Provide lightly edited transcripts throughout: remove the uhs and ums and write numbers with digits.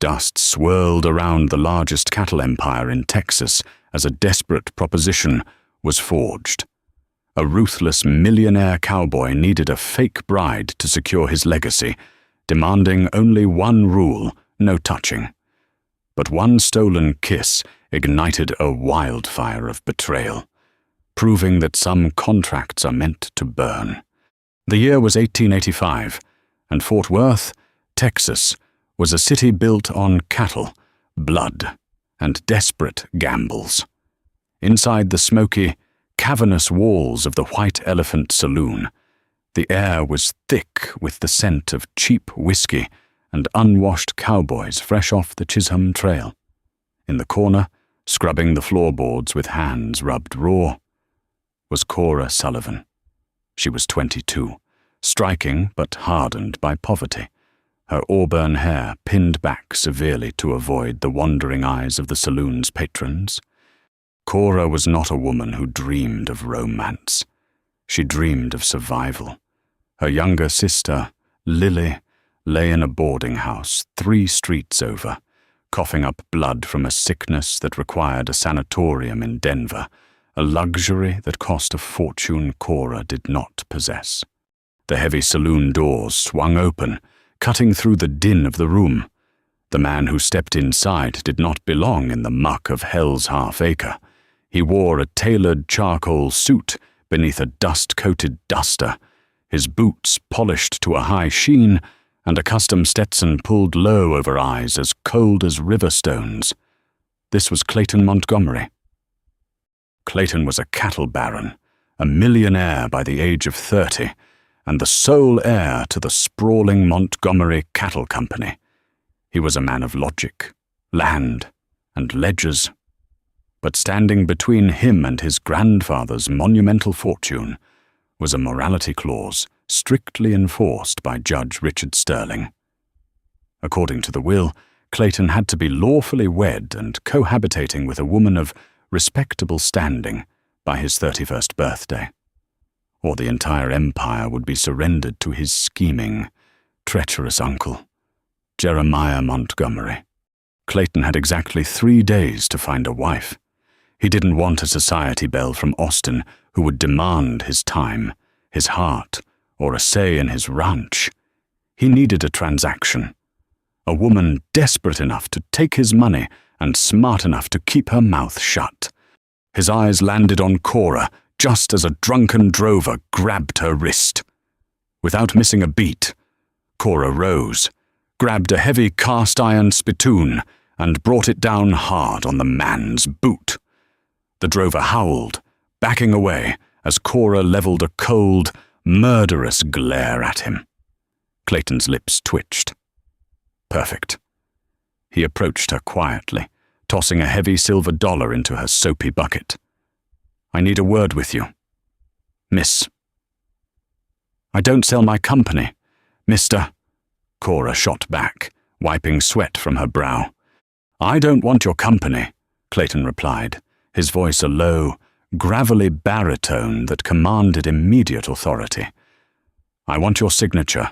Dust swirled around the largest cattle empire in Texas as a desperate proposition was forged. A ruthless millionaire cowboy needed a fake bride to secure his legacy, demanding only one rule: no touching. But one stolen kiss ignited a wildfire of betrayal, proving that some contracts are meant to burn. The year was 1885, and Fort Worth, Texas, was a city built on cattle, blood, and desperate gambles. Inside the smoky, cavernous walls of the White Elephant Saloon, the air was thick with the scent of cheap whiskey and unwashed cowboys fresh off the Chisholm Trail. In the corner, scrubbing the floorboards with hands rubbed raw, was Cora Sullivan. She was 22, striking but hardened by poverty, her auburn hair pinned back severely to avoid the wandering eyes of the saloon's patrons. Cora was not a woman who dreamed of romance. She dreamed of survival. Her younger sister, Lily, lay in a boarding house 3 streets over, coughing up blood from a sickness that required a sanatorium in Denver, a luxury that cost a fortune Cora did not possess. The heavy saloon doors swung open, cutting through the din of the room. The man who stepped inside did not belong in the muck of Hell's Half Acre. He wore a tailored charcoal suit beneath a dust-coated duster, his boots polished to a high sheen, and a custom Stetson pulled low over eyes as cold as river stones. This was Clayton Montgomery. Clayton was a cattle baron, a millionaire by the age of 30, and the sole heir to the sprawling Montgomery Cattle Company. He was a man of logic, land, and ledgers. But standing between him and his grandfather's monumental fortune was a morality clause strictly enforced by Judge Richard Sterling. According to the will, Clayton had to be lawfully wed and cohabitating with a woman of respectable standing by his 31st birthday, or the entire empire would be surrendered to his scheming, treacherous uncle, Jeremiah Montgomery. Clayton had exactly 3 days to find a wife. He didn't want a society belle from Austin who would demand his time, his heart, or a say in his ranch. He needed a transaction, a woman desperate enough to take his money and smart enough to keep her mouth shut. His eyes landed on Cora just as a drunken drover grabbed her wrist. Without missing a beat, Cora rose, grabbed a heavy cast-iron spittoon, and brought it down hard on the man's boot. The drover howled, backing away as Cora leveled a cold, murderous glare at him. Clayton's lips twitched. Perfect. He approached her quietly, tossing a heavy silver dollar into her soapy bucket. "I need a word with you, Miss." "I don't sell my company, Mr." Cora shot back, wiping sweat from her brow. "I don't want your company," Clayton replied, his voice a low, gravelly baritone that commanded immediate authority. "I want your signature."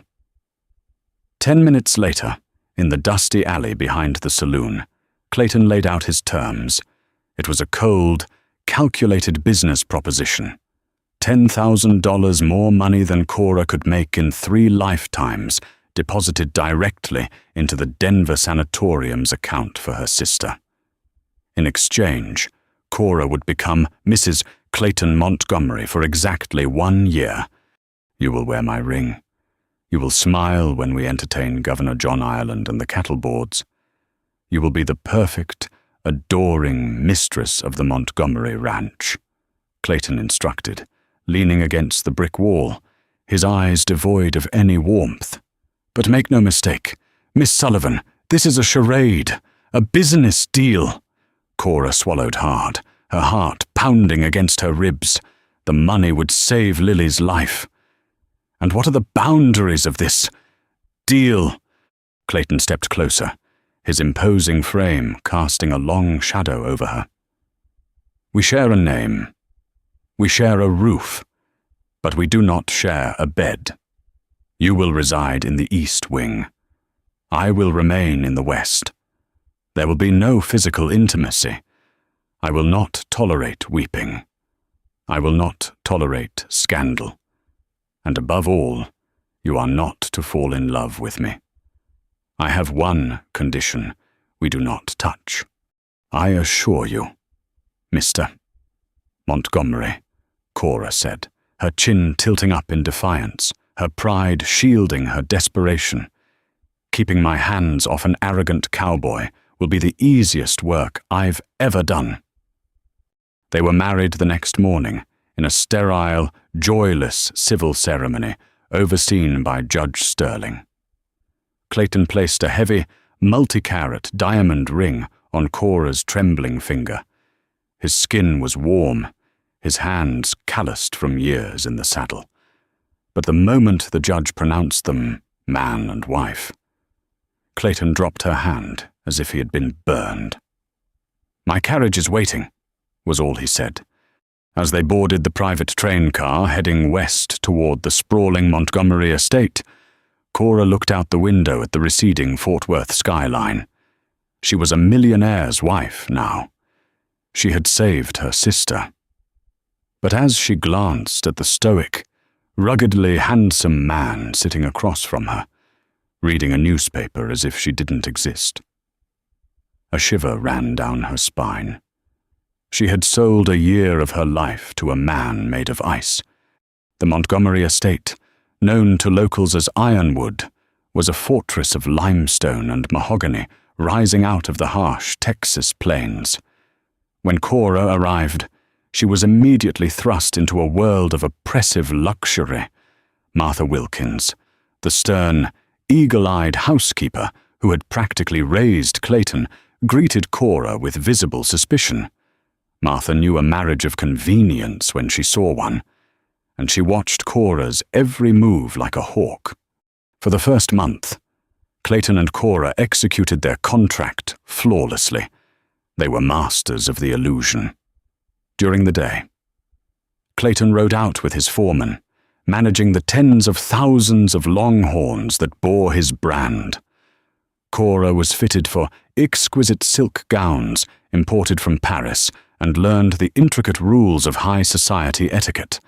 10 minutes later, in the dusty alley behind the saloon, Clayton laid out his terms. It was a cold, calculated business proposition. $10,000 more money than Cora could make in 3 lifetimes, deposited directly into the Denver Sanatorium's account for her sister. In exchange, Cora would become Mrs. Clayton Montgomery for exactly 1 year. "You will wear my ring. You will smile when we entertain Governor John Ireland and the cattle boards. You will be the perfect, adoring mistress of the Montgomery Ranch," Clayton instructed, leaning against the brick wall, his eyes devoid of any warmth. "But make no mistake, Miss Sullivan, this is a charade, a business deal." Cora swallowed hard, her heart pounding against her ribs. The money would save Lily's life. "And what are the boundaries of this deal?" Clayton stepped closer, his imposing frame casting a long shadow over her. "We share a name. We share a roof, but we do not share a bed. You will reside in the East Wing. I will remain in the West, There will be no physical intimacy. I will not tolerate weeping. I will not tolerate scandal. And above all, you are not to fall in love with me. I have one condition we do not touch. I assure you, Mr. Montgomery, Cora said, her chin tilting up in defiance, her pride shielding her desperation. Keeping my hands off an arrogant cowboy will be the easiest work I've ever done. They were married the next morning in a sterile, joyless civil ceremony overseen by Judge Sterling. Clayton placed a heavy, multi-carat diamond ring on Cora's trembling finger. His skin was warm, his hands calloused from years in the saddle. But the moment the judge pronounced them man and wife, Clayton dropped her hand as if he had been burned. "My carriage is waiting," was all he said. As they boarded the private train car heading west toward the sprawling Montgomery estate, Cora looked out the window at the receding Fort Worth skyline. She was a millionaire's wife now. She had saved her sister. But as she glanced at the stoic, ruggedly handsome man sitting across from her, reading a newspaper as if she didn't exist, a shiver ran down her spine. She had sold a year of her life to a man made of ice. The Montgomery estate, known to locals as Ironwood, was a fortress of limestone and mahogany rising out of the harsh Texas plains. When Cora arrived, she was immediately thrust into a world of oppressive luxury. Martha Wilkins, the stern, eagle-eyed housekeeper who had practically raised Clayton, greeted Cora with visible suspicion. Martha knew a marriage of convenience when she saw one, and she watched Cora's every move like a hawk. For the first month, Clayton and Cora executed their contract flawlessly. They were masters of the illusion. During the day, Clayton rode out with his foreman, managing the tens of thousands of longhorns that bore his brand. Cora was fitted for exquisite silk gowns imported from Paris and learned the intricate rules of high society etiquette.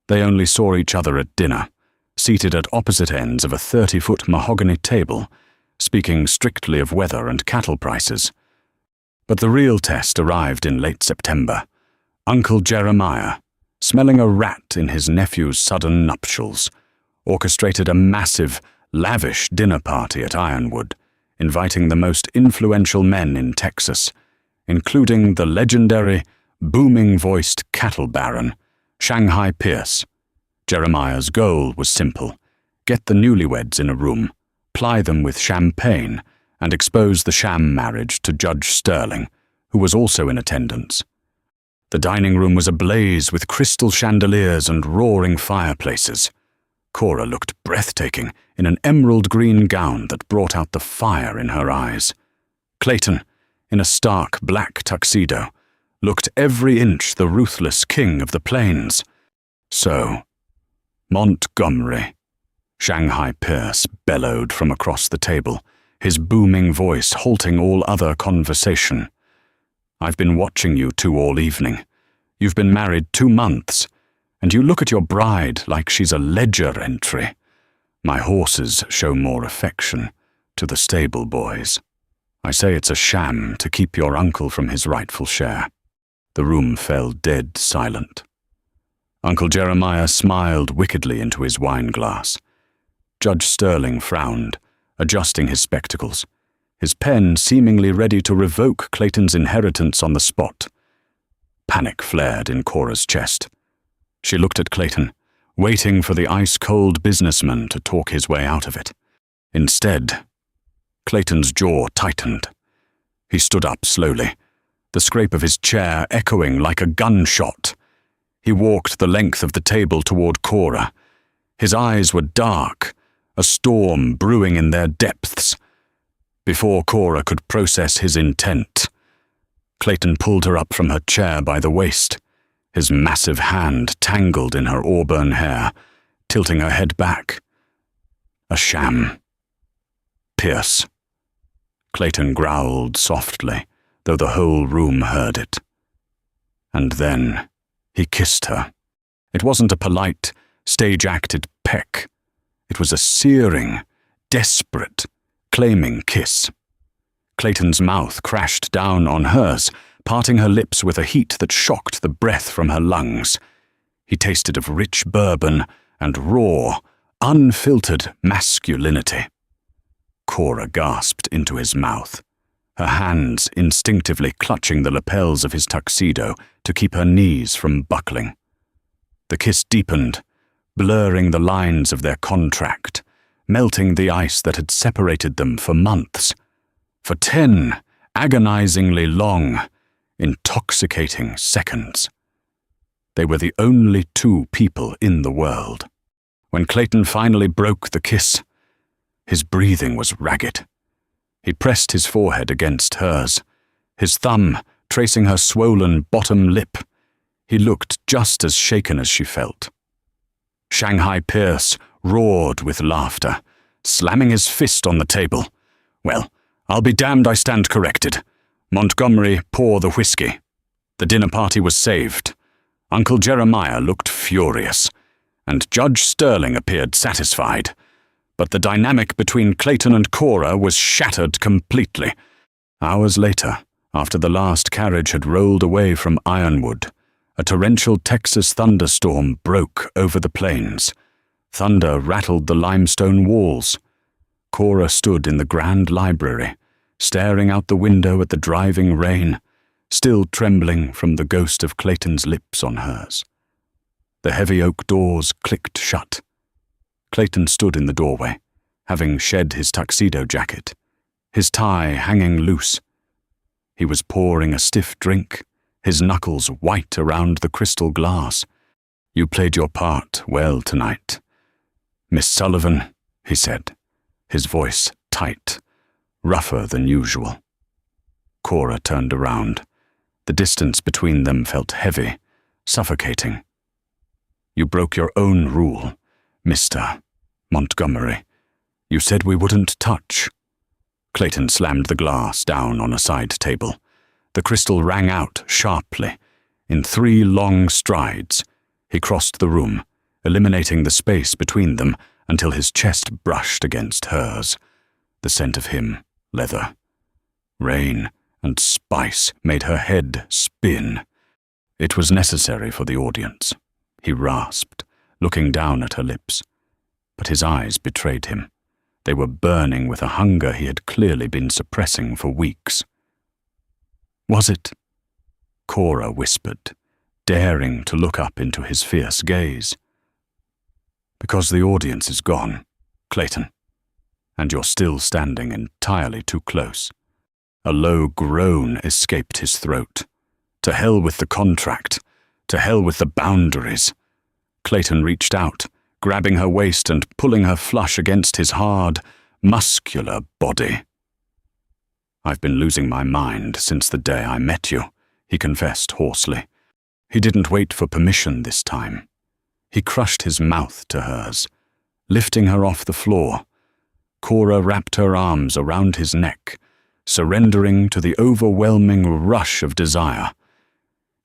They only saw each other at dinner, seated at opposite ends of a 30-foot mahogany table, speaking strictly of weather and cattle prices. But the real test arrived in late September. Uncle Jeremiah, smelling a rat in his nephew's sudden nuptials, orchestrated a massive, lavish dinner party at Ironwood, inviting the most influential men in Texas, including the legendary, booming-voiced cattle baron, Shanghai Pierce. Jeremiah's goal was simple: get the newlyweds in a room, ply them with champagne, and expose the sham marriage to Judge Sterling, who was also in attendance. The dining room was ablaze with crystal chandeliers and roaring fireplaces. Cora looked breathtaking in an emerald green gown that brought out the fire in her eyes. Clayton, in a stark black tuxedo, looked every inch the ruthless king of the plains. "So, Montgomery," Shanghai Pierce bellowed from across the table, his booming voice halting all other conversation. "I've been watching you two all evening. You've been married 2 months, and you look at your bride like she's a ledger entry. My horses show more affection to the stable boys. I say it's a sham to keep your uncle from his rightful share." The room fell dead silent. Uncle Jeremiah smiled wickedly into his wine-glass. Judge Sterling frowned, adjusting his spectacles, his pen seemingly ready to revoke Clayton's inheritance on the spot. Panic flared in Cora's chest. She looked at Clayton, waiting for the ice-cold businessman to talk his way out of it. Instead, Clayton's jaw tightened. He stood up slowly, the scrape of his chair echoing like a gunshot. He walked the length of the table toward Cora. His eyes were dark, a storm brewing in their depths. Before Cora could process his intent, Clayton pulled her up from her chair by the waist, his massive hand tangled in her auburn hair, tilting her head back. A sham. Pierce. Clayton growled softly, though the whole room heard it. And then he kissed her. It wasn't a polite, stage-acted peck. It was a searing, desperate, claiming kiss. Clayton's mouth crashed down on hers, parting her lips with a heat that shocked the breath from her lungs. He tasted of rich bourbon and raw, unfiltered masculinity. Cora gasped into his mouth, her hands instinctively clutching the lapels of his tuxedo to keep her knees from buckling. The kiss deepened, blurring the lines of their contract, melting the ice that had separated them for months. For 10 agonizingly long, intoxicating seconds. They were the only two people in the world. When Clayton finally broke the kiss, his breathing was ragged. He pressed his forehead against hers, his thumb tracing her swollen bottom lip. He looked just as shaken as she felt. Shanghai Pierce roared with laughter, slamming his fist on the table. "Well, I'll be damned I stand corrected. Montgomery, pour the whiskey." The dinner party was saved. Uncle Jeremiah looked furious, and Judge Sterling appeared satisfied. But the dynamic between Clayton and Cora was shattered completely. Hours later, after the last carriage had rolled away from Ironwood, a torrential Texas thunderstorm broke over the plains. Thunder rattled the limestone walls. Cora stood in the grand library, staring out the window at the driving rain, still trembling from the ghost of Clayton's lips on hers. The heavy oak doors clicked shut. Clayton stood in the doorway, having shed his tuxedo jacket, his tie hanging loose. He was pouring a stiff drink, his knuckles white around the crystal glass. "You played your part well tonight, Miss Sullivan," he said, his voice tight, rougher than usual. Cora turned around. The distance between them felt heavy, suffocating. "You broke your own rule, Mr. Montgomery. You said we wouldn't touch." Clayton slammed the glass down on a side table. The crystal rang out sharply. In 3 long strides, he crossed the room, eliminating the space between them until his chest brushed against hers. The scent of him, leather, rain, and spice made her head spin. It was necessary for the audience, he rasped, looking down at her lips. But his eyes betrayed him. They were burning with a hunger he had clearly been suppressing for weeks. "Was it?" Cora whispered, daring to look up into his fierce gaze. "Because the audience is gone, Clayton, and you're still standing entirely too close." A low groan escaped his throat. To hell with the contract. To hell with the boundaries. Clayton reached out, grabbing her waist and pulling her flush against his hard, muscular body. "I've been losing my mind since the day I met you," he confessed hoarsely. He didn't wait for permission this time. He crushed his mouth to hers, lifting her off the floor. Cora wrapped her arms around his neck, surrendering to the overwhelming rush of desire.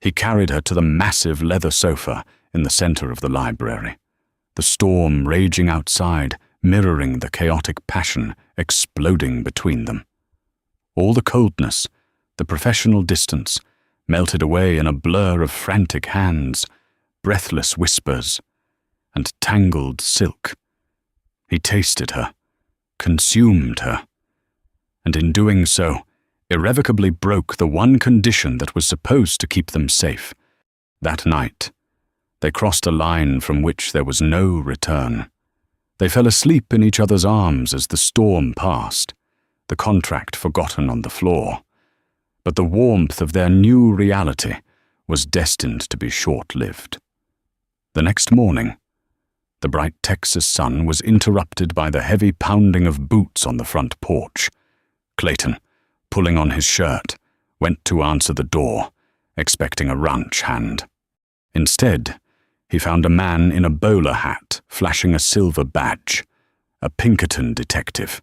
He carried her to the massive leather sofa in the center of the library, the storm raging outside, mirroring the chaotic passion exploding between them. All the coldness, the professional distance, melted away in a blur of frantic hands, breathless whispers, and tangled silk. He tasted her, consumed her, and in doing so, irrevocably broke the one condition that was supposed to keep them safe. That night, they crossed a line from which there was no return. They fell asleep in each other's arms as the storm passed, the contract forgotten on the floor. But the warmth of their new reality was destined to be short-lived. The next morning, the bright Texas sun was interrupted by the heavy pounding of boots on the front porch. Clayton, pulling on his shirt, went to answer the door, expecting a ranch hand. Instead, he found a man in a bowler hat flashing a silver badge, a Pinkerton detective.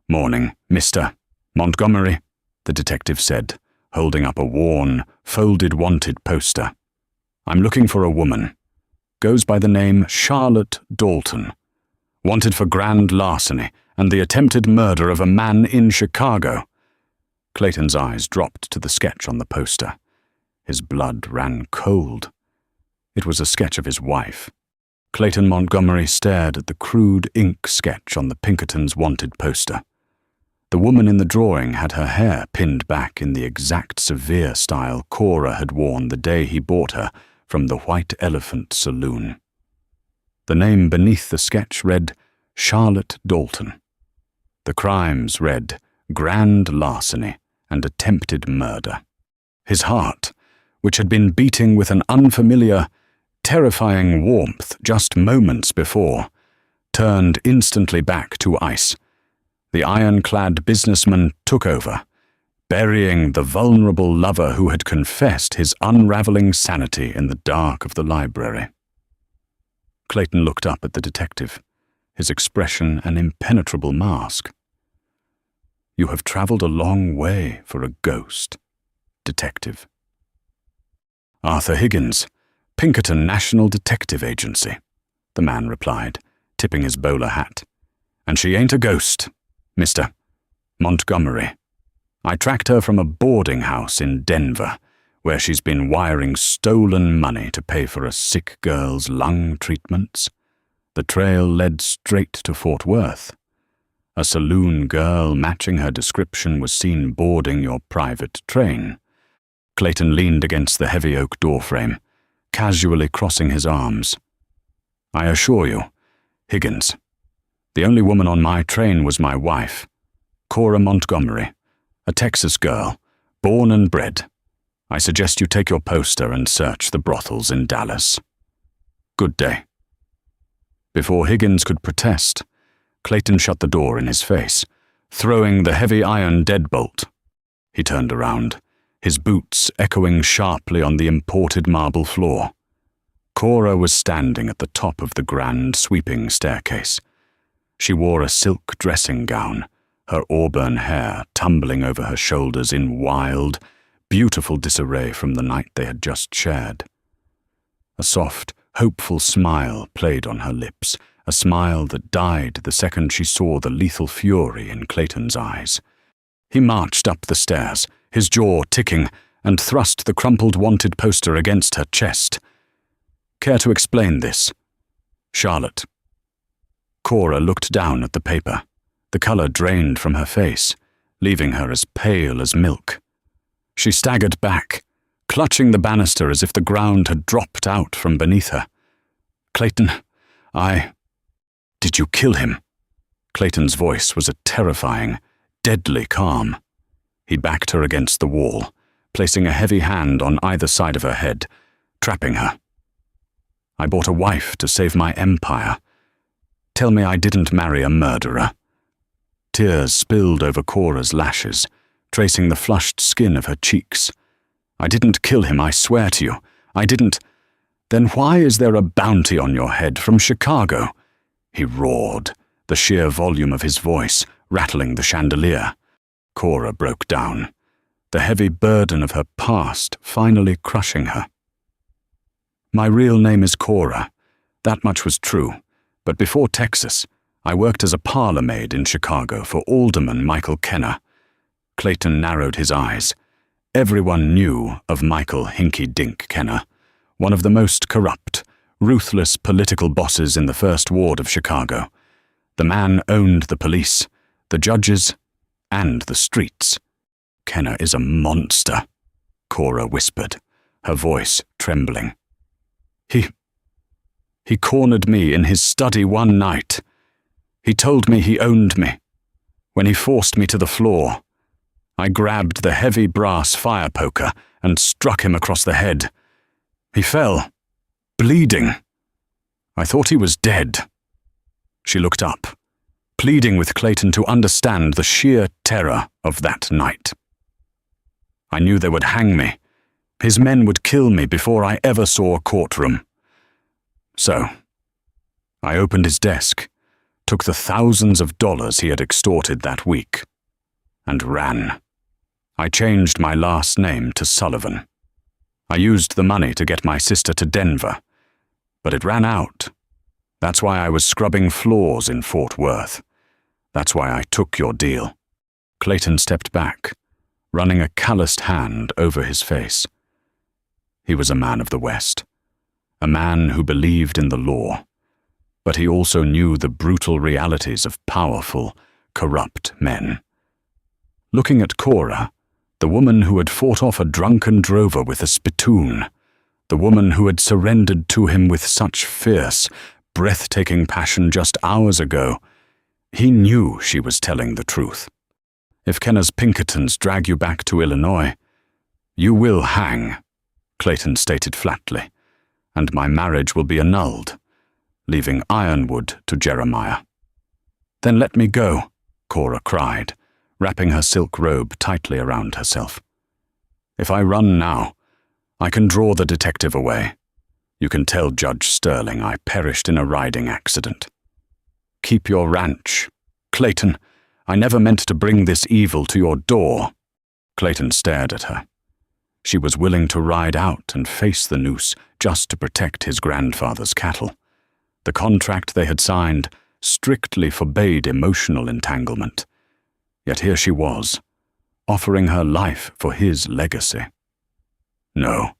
"Morning, mister," "Montgomery," the detective said, holding up a worn, folded wanted poster. "I'm looking for a woman. Goes by the name Charlotte Dalton. Wanted for grand larceny and the attempted murder of a man in Chicago." Clayton's eyes dropped to the sketch on the poster. His blood ran cold. It was a sketch of his wife. Clayton Montgomery stared at the crude ink sketch on the Pinkertons' wanted poster. The woman in the drawing had her hair pinned back in the exact severe style Cora had worn the day he bought her from the White Elephant Saloon. The name beneath the sketch read Charlotte Dalton. The crimes read grand larceny and attempted murder. His heart, which had been beating with an unfamiliar, terrifying warmth just moments before, turned instantly back to ice. The ironclad businessman took over, burying the vulnerable lover who had confessed his unraveling sanity in the dark of the library. Clayton looked up at the detective, his expression an impenetrable mask. "You have traveled a long way for a ghost, detective." "Arthur Higgins, Pinkerton National Detective Agency," the man replied, tipping his bowler hat. "And she ain't a ghost, Mr. Montgomery. I tracked her from a boarding house in Denver, where she's been wiring stolen money to pay for a sick girl's lung treatments. The trail led straight to Fort Worth. A saloon girl matching her description was seen boarding your private train." Clayton leaned against the heavy oak doorframe, casually crossing his arms. "I assure you, Higgins, the only woman on my train was my wife, Cora Montgomery, a Texas girl, born and bred. I suggest you take your poster and search the brothels in Dallas. Good day." Before Higgins could protest, Clayton shut the door in his face, throwing the heavy iron deadbolt. He turned around, his boots echoing sharply on the imported marble floor. Cora was standing at the top of the grand sweeping staircase. She wore a silk dressing gown, her auburn hair tumbling over her shoulders in wild, beautiful disarray from the night they had just shared. A soft, hopeful smile played on her lips, a smile that died the second she saw the lethal fury in Clayton's eyes. He marched up the stairs, his jaw ticking, and thrust the crumpled wanted poster against her chest. "Care to explain this, Charlotte?" Cora looked down at the paper. The color drained from her face, leaving her as pale as milk. She staggered back, clutching the banister as if the ground had dropped out from beneath her. "Clayton, Did you kill him?" Clayton's voice was a terrifying, deadly calm. He backed her against the wall, placing a heavy hand on either side of her head, trapping her. "I bought a wife to save my empire. Tell me I didn't marry a murderer." Tears spilled over Cora's lashes, tracing the flushed skin of her cheeks. "I didn't kill him, I swear to you. I didn't." "Then why is there a bounty on your head from Chicago?" he roared, the sheer volume of his voice rattling the chandelier. Cora broke down, the heavy burden of her past finally crushing her. "My real name is Cora. That much was true, but before Texas, I worked as a parlor maid in Chicago for Alderman Michael Kenner." Clayton narrowed his eyes. Everyone knew of Michael Hinky Dink Kenner, one of the most corrupt, ruthless political bosses in the First Ward of Chicago. The man owned the police, the judges, and the streets. "Kenner is a monster," Cora whispered, her voice trembling. He cornered me in his study one night. He told me he owned me. When he forced me to the floor, I grabbed the heavy brass fire poker and struck him across the head. He fell, bleeding. I thought he was dead." She looked up, pleading with Clayton to understand the sheer terror of that night. "I knew they would hang me. His men would kill me before I ever saw a courtroom. So, I opened his desk, took the thousands of dollars he had extorted that week, and ran. I changed my last name to Sullivan. I used the money to get my sister to Denver, but it ran out. That's why I was scrubbing floors in Fort Worth. That's why I took your deal." Clayton stepped back, running a calloused hand over his face. He was a man of the West, a man who believed in the law, but he also knew the brutal realities of powerful, corrupt men. Looking at Cora, the woman who had fought off a drunken drover with a spittoon, the woman who had surrendered to him with such fierce, breathtaking passion just hours ago, he knew she was telling the truth. "If Kenna's Pinkertons drag you back to Illinois, you will hang," Clayton stated flatly, "and my marriage will be annulled, leaving Ironwood to Jeremiah." "Then let me go," Cora cried, wrapping her silk robe tightly around herself. "If I run now, I can draw the detective away. You can tell Judge Sterling I perished in a riding accident. Keep your ranch. Clayton, I never meant to bring this evil to your door." Clayton stared at her. She was willing to ride out and face the noose just to protect his grandfather's cattle. The contract they had signed strictly forbade emotional entanglement. Yet here she was, offering her life for his legacy. "No,"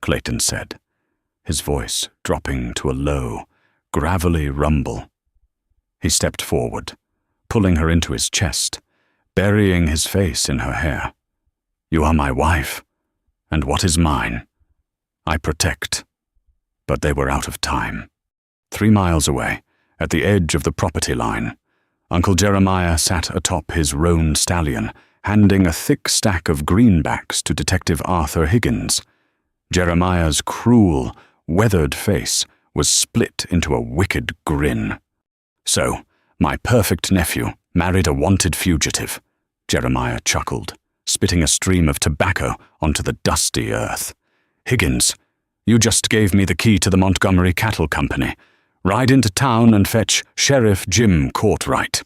Clayton said, his voice dropping to a low, gravelly rumble. He stepped forward, pulling her into his chest, burying his face in her hair. "You are my wife, and what is mine, I protect." But they were out of time. 3 miles away, at the edge of the property line, Uncle Jeremiah sat atop his roan stallion, handing a thick stack of greenbacks to Detective Arthur Higgins. Jeremiah's cruel, weathered face was split into a wicked grin. "So, my perfect nephew married a wanted fugitive," Jeremiah chuckled, spitting a stream of tobacco onto the dusty earth. "Higgins, you just gave me the key to the Montgomery Cattle Company. Ride into town and fetch Sheriff Jim Courtright.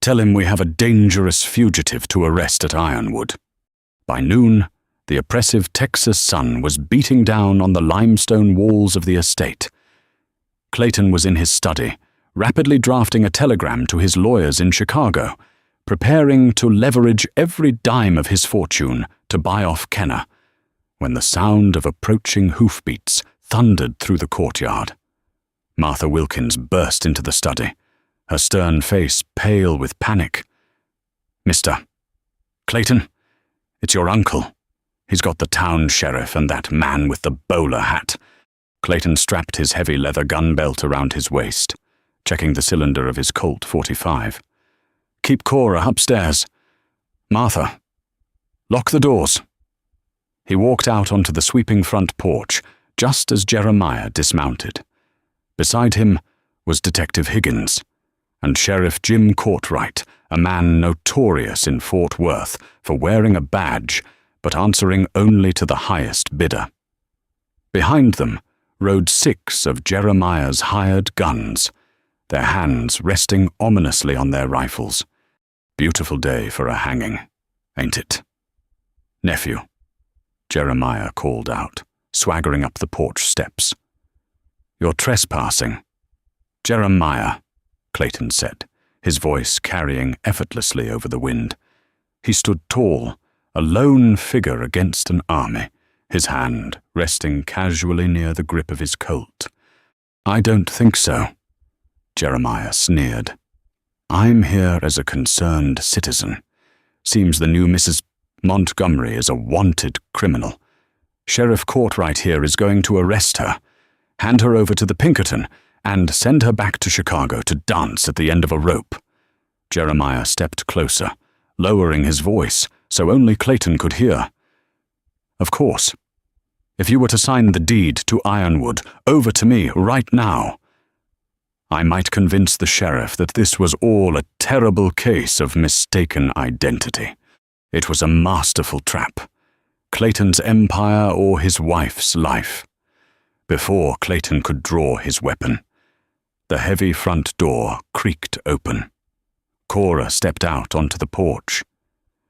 Tell him we have a dangerous fugitive to arrest at Ironwood." By noon, the oppressive Texas sun was beating down on the limestone walls of the estate. Clayton was in his study, rapidly drafting a telegram to his lawyers in Chicago, preparing to leverage every dime of his fortune to buy off Kenna, when the sound of approaching hoofbeats thundered through the courtyard. Martha Wilkins burst into the study, her stern face pale with panic. "Mr. Clayton, it's your uncle. He's got the town sheriff and that man with the bowler hat." Clayton strapped his heavy leather gun belt around his waist, checking the cylinder of his Colt .45. "Keep Cora upstairs. Martha, lock the doors." He walked out onto the sweeping front porch just as Jeremiah dismounted. Beside him was Detective Higgins, and Sheriff Jim Courtright, a man notorious in Fort Worth for wearing a badge but answering only to the highest bidder. Behind them rode 6 of Jeremiah's hired guns, their hands resting ominously on their rifles. "Beautiful day for a hanging, ain't it?" "Nephew," Jeremiah called out, swaggering up the porch steps. "You're trespassing." "Jeremiah," Clayton said, his voice carrying effortlessly over the wind. He stood tall, a lone figure against an army, his hand resting casually near the grip of his Colt. "I don't think so," Jeremiah sneered. "I'm here as a concerned citizen. Seems the new Mrs. Montgomery is a wanted criminal. Sheriff Courtright here is going to arrest her, hand her over to the Pinkerton, and send her back to Chicago to dance at the end of a rope." Jeremiah stepped closer, lowering his voice so only Clayton could hear. "Of course. If you were to sign the deed to Ironwood over to me right now, I might convince the sheriff that this was all a terrible case of mistaken identity. It was a masterful trap, Clayton's empire or his wife's life. Before Clayton could draw his weapon, the heavy front door creaked open. Cora stepped out onto the porch,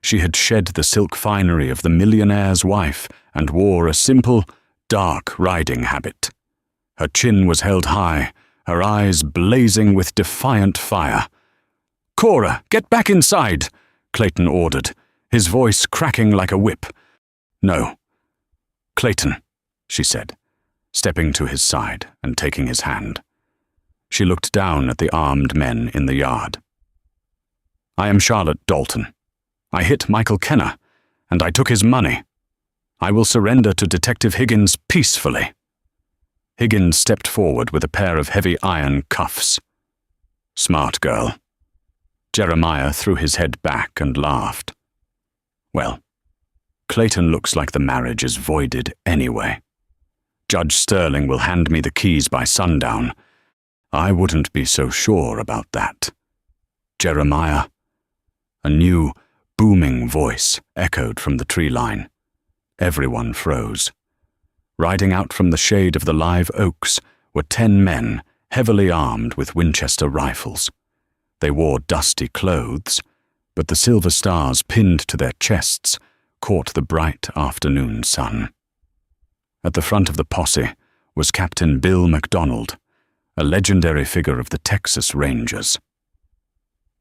She had shed the silk finery of the millionaire's wife and wore a simple, dark riding habit. Her chin was held high, her eyes blazing with defiant fire. "Cora, get back inside," Clayton ordered, his voice cracking like a whip. "No." "Clayton," she said, stepping to his side and taking his hand. She looked down at the armed men in the yard. "I am Charlotte Dalton. I hit Michael Kenner, and I took his money. I will surrender to Detective Higgins peacefully." Higgins stepped forward with a pair of heavy iron cuffs. "Smart girl." Jeremiah threw his head back and laughed. "Well, Clayton looks like the marriage is voided anyway. Judge Sterling will hand me the keys by sundown. I wouldn't be so sure about that. Jeremiah." A new, booming voice echoed from the tree line. Everyone froze. Riding out from the shade of the live oaks were 10 men, heavily armed with Winchester rifles. They wore dusty clothes, but the silver stars pinned to their chests caught the bright afternoon sun. At the front of the posse was Captain Bill MacDonald, a legendary figure of the Texas Rangers.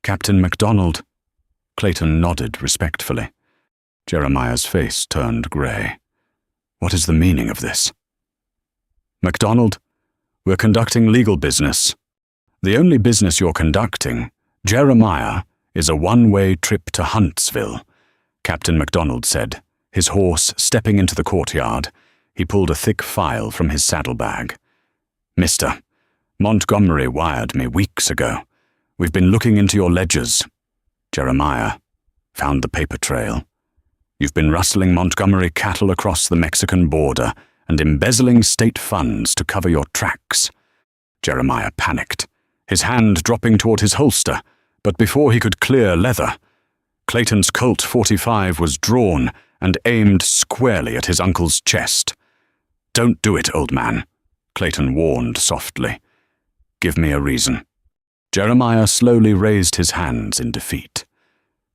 "Captain MacDonald," Clayton nodded respectfully. Jeremiah's face turned grey. "What is the meaning of this?" "MacDonald, we're conducting legal business. The only business you're conducting, Jeremiah, is a one-way trip to Huntsville," Captain MacDonald said, his horse stepping into the courtyard. He pulled a thick file from his saddlebag. "Mister, Montgomery wired me weeks ago. We've been looking into your ledgers. Jeremiah found the paper trail. You've been rustling Montgomery cattle across the Mexican border and embezzling state funds to cover your tracks." Jeremiah panicked, his hand dropping toward his holster, but before he could clear leather, Clayton's Colt .45 was drawn and aimed squarely at his uncle's chest. "Don't do it, old man," Clayton warned softly. "Give me a reason." Jeremiah slowly raised his hands in defeat.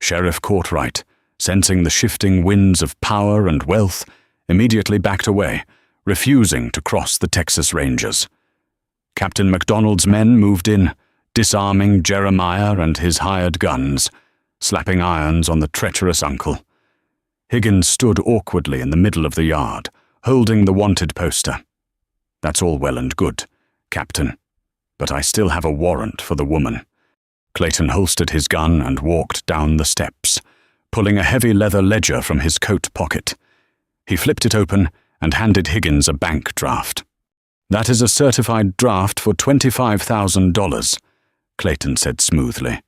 Sheriff Courtright, sensing the shifting winds of power and wealth, immediately backed away, refusing to cross the Texas Rangers. Captain MacDonald's men moved in, disarming Jeremiah and his hired guns, slapping irons on the treacherous uncle. Higgins stood awkwardly in the middle of the yard, holding the wanted poster. "That's all well and good, Captain, but I still have a warrant for the woman." Clayton holstered his gun and walked down the steps, pulling a heavy leather ledger from his coat pocket. He flipped it open and handed Higgins a bank draft. "That is a certified draft for $25,000, Clayton said smoothly.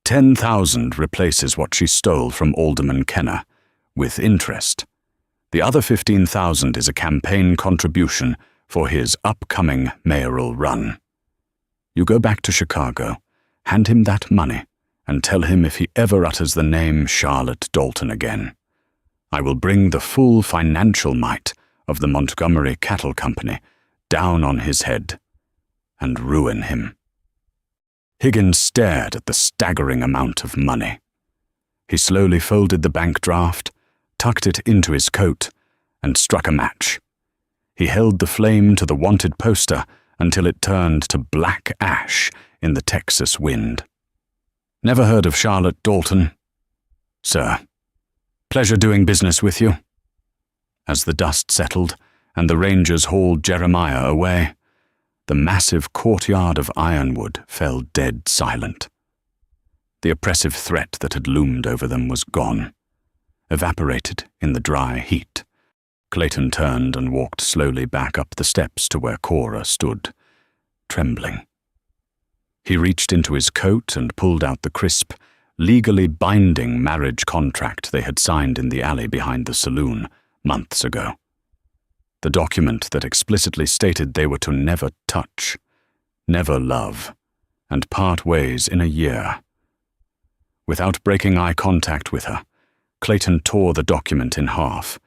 10,000 replaces what she stole from Alderman Kenner, with interest. The other 15,000 is a campaign contribution for his upcoming mayoral run. You go back to Chicago, hand him that money, and tell him if he ever utters the name Charlotte Dalton again, I will bring the full financial might of the Montgomery Cattle Company down on his head and ruin him." Higgins stared at the staggering amount of money. He slowly folded the bank draft, tucked it into his coat, and struck a match. He held the flame to the wanted poster until it turned to black ash in the Texas wind. "Never heard of Charlotte Dalton, sir. Pleasure doing business with you." As the dust settled and the Rangers hauled Jeremiah away, the massive courtyard of ironwood fell dead silent. The oppressive threat that had loomed over them was gone, evaporated in the dry heat. Clayton turned and walked slowly back up the steps to where Cora stood, trembling. He reached into his coat and pulled out the crisp, legally binding marriage contract they had signed in the alley behind the saloon months ago. The document that explicitly stated they were to never touch, never love, and part ways in a year. Without breaking eye contact with her, Clayton tore the document in half.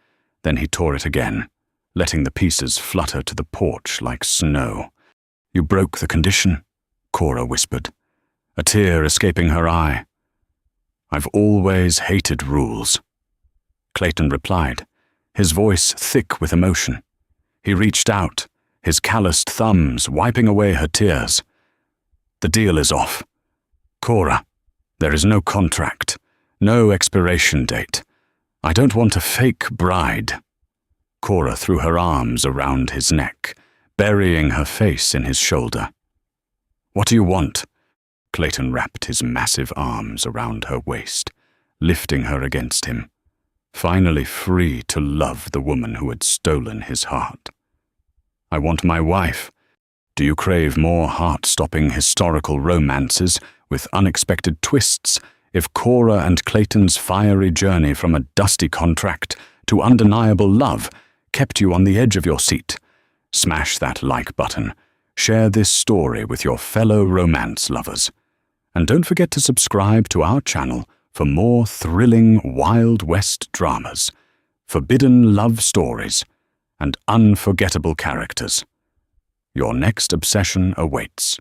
Then he tore it again, letting the pieces flutter to the porch like snow. "You broke the condition," Cora whispered, a tear escaping her eye. I've always hated rules. Clayton replied, his voice thick with emotion. He reached out, his calloused thumbs wiping away her tears. The deal is off. Cora, there is no contract, no expiration date. I don't want a fake bride. Cora threw her arms around his neck, burying her face in his shoulder. What do you want? Clayton wrapped his massive arms around her waist, lifting her against him, finally free to love the woman who had stolen his heart. I want my wife. Do you crave more heart-stopping historical romances with unexpected twists if Cora and Clayton's fiery journey from a dusty contract to undeniable love kept you on the edge of your seat? Smash that like button. Share this story with your fellow romance lovers. And don't forget to subscribe to our channel for more thrilling Wild West dramas, forbidden love stories, and unforgettable characters. Your next obsession awaits.